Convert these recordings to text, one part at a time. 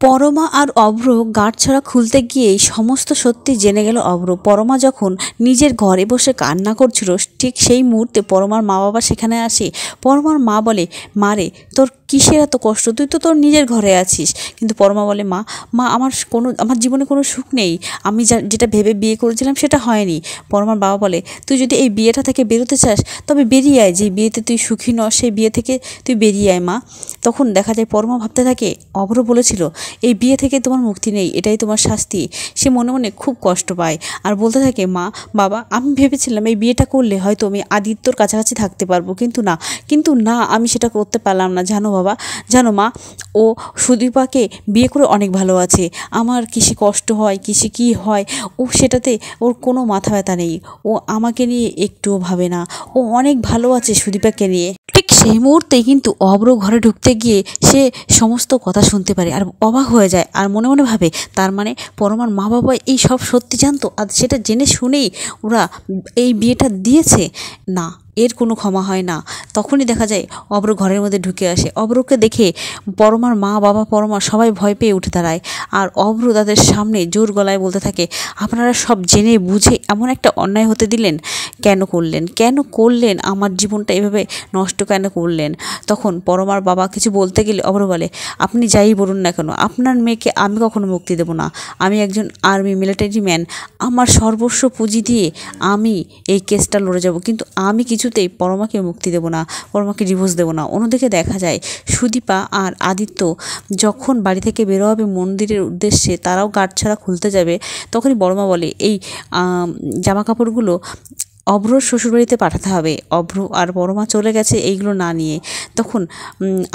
পরমা আর অভ্র গাঁটছড়া খুলতে গিয়েই সমস্ত সত্যি জেনে গেল অভ্র। পরমা যখন নিজের ঘরে বসে কান্না করছিল ঠিক সেই মুহূর্তে পরমার মা বাবা সেখানে আসে। পরমার মা বলে, মা রে, তোর কিসের এত কষ্ট, তুই তো তোর নিজের ঘরে আছিস। কিন্তু পরমা বলে, মা মা আমার জীবনে কোনো সুখ নেই, আমি যেটা ভেবে বিয়ে করেছিলাম সেটা হয়নি। পরমার বাবা বলে, তুই যদি এই বিয়েটা থেকে বেরোতে চাস তবে বেরিয়ে আয়, যে বিয়েতে তুই সুখী নস সেই বিয়ে থেকে তুই বেরিয়ে আয় মা। তখন দেখা যায় পরমা ভাবতে থাকে, অভ্র বলেছিল এই বিয়ে থেকে তোমার মুক্তি নেই, এটাই তোমার শাস্তি। সে মনে মনে খুব কষ্ট পায় আর বলতে থাকে, মা বাবা, আমি ভেবেছিলাম এই বিয়েটা করলে হয়তো আমি আদিত্যর কাছাকাছি থাকতে পারবো, কিন্তু না আমি সেটা করতে পারলাম না। জানো বাবা, জানো মা, ও সুদীপাকে বিয়ে করে অনেক ভালো আছে। আমার কিসে কষ্ট হয়, কিসে কী হয়, ও সেটাতে ওর কোনো মাথা ব্যথা নেই। ও আমাকে নিয়ে একটুও ভাবে না, ও অনেক ভালো আছে সুদীপাকে নিয়ে। ঠিক সেই মুহূর্তেই কিন্তু অভ্র ঘরে ঢুকতে গিয়ে সে সমস্ত কথা শুনতে পারে আর অবাক হয়ে যায় আর মনে মনে ভাবে, তার মানে পরমার মা বাবা এই সব সত্যি জানতো আর সেটা জেনে শুনেই ওরা এই বিয়েটা দিয়েছে। না, এর কোনো ক্ষমা হয় না। তখনই দেখা যায় অভ্র ঘরের মধ্যে ঢুকে আসে। অভ্রকে দেখে পরমার মা বাবা পরমা সবাই ভয় পেয়ে উঠে দাঁড়ায় আর অভ্র তাদের সামনে জোর গলায় বলতে থাকে, আপনারা সব জেনে বুঝে এমন একটা অন্যায় হতে দিলেন? কেন করলেন আমার জীবনটা এভাবে নষ্ট কেন করলেন? তখন পরমার বাবা কিছু বলতে গেলে অভ্র বলে, আপনি যাই বলুন না কেন, আপনার মেয়েকে আমি কখনো মুক্তি দেব না। আমি একজন আর্মি মিলিটারি ম্যান, আমার সর্বস্ব পুঁজি দিয়ে আমি এই কেসটা লড়ে যাব, কিন্তু আমি কিছুতেই পরমাকে মুক্তি দেব না, পরমাকে ডিভোর্স দেব না। অন্যদিকে দেখা যায় সুদীপা আর আদিত্য যখন বাড়ি থেকে বেরো হবে মন্দিরের উদ্দেশ্যে, তারাও গাঁটছড়া খুলতে যাবে, তখনই বড়মা বলে, এই জামা কাপড়গুলো অভ্রর শ্বশুরবাড়িতে পাঠাতে হবে। অভ্র আর বড়মা চলে গেছে এইগুলো না নিয়ে। তখন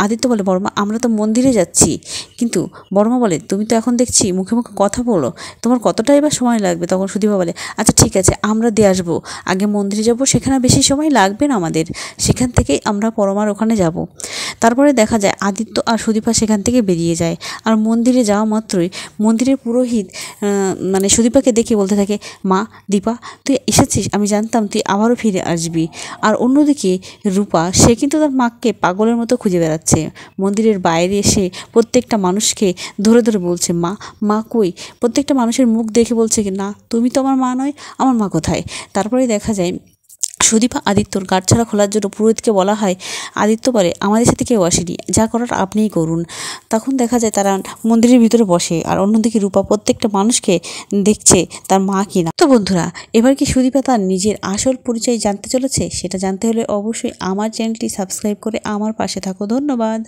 আদিত্য বলে, বড়মা আমরা তো মন্দিরে যাচ্ছি। কিন্তু বড়মা বলে, তুমি তো এখন দেখছি মুখে মুখে কথা বলো, তোমার কতটা এবার সময় লাগবে? তখন সুদীপা বলে, আচ্ছা ঠিক আছে, আমরা দিয়ে আসবো, আগে মন্দিরে যাব, সেখানে বেশি সময় লাগবে না আমাদের, সেখান থেকেই আমরা পরমার ওখানে যাব। তারপরে দেখা যায় আদিত্য আর সুদীপা সেখান থেকে বেরিয়ে যায় আর মন্দিরে যাওয়া মাত্রই মন্দিরের পুরোহিত মানে সুদীপাকে দেখে বলতে থাকে, মা দীপা, তুই এসেছিস, আমি জানতাম তুই আবারও ফিরে আসবি। আর অন্যদিকে রূপা, সে কিন্তু তার মাকে পাগলের মতো খুঁজে বেড়াচ্ছে। মন্দিরের বাইরে এসে প্রত্যেকটা মানুষকে ধরে ধরে বলছে, মা মা কই? প্রত্যেকটা মানুষের মুখ দেখে বলছে, না তুমি তো আমার মা নয়, আমার মা কোথায়? তারপরে দেখা যায় সুদীপা আদিত্যর গাঁটছড়া খোলার জন্য পুরোহিতকে বলা হয়। আদিত্য বলে, আমাদের সাথে কেউ আসেনি, যা করার আপনিই করুন। তখন দেখা যায় তারা মন্দিরের ভিতরে বসে আর অন্যদিকে রূপা প্রত্যেকটা মানুষকে দেখছে তার মা কিনা। তো বন্ধুরা, এবার কি সুদীপা তার নিজের আসল পরিচয় জানতে চলেছে? সেটা জানতে হলে অবশ্যই আমার চ্যানেলটি সাবস্ক্রাইব করে আমার পাশে থাকো। ধন্যবাদ।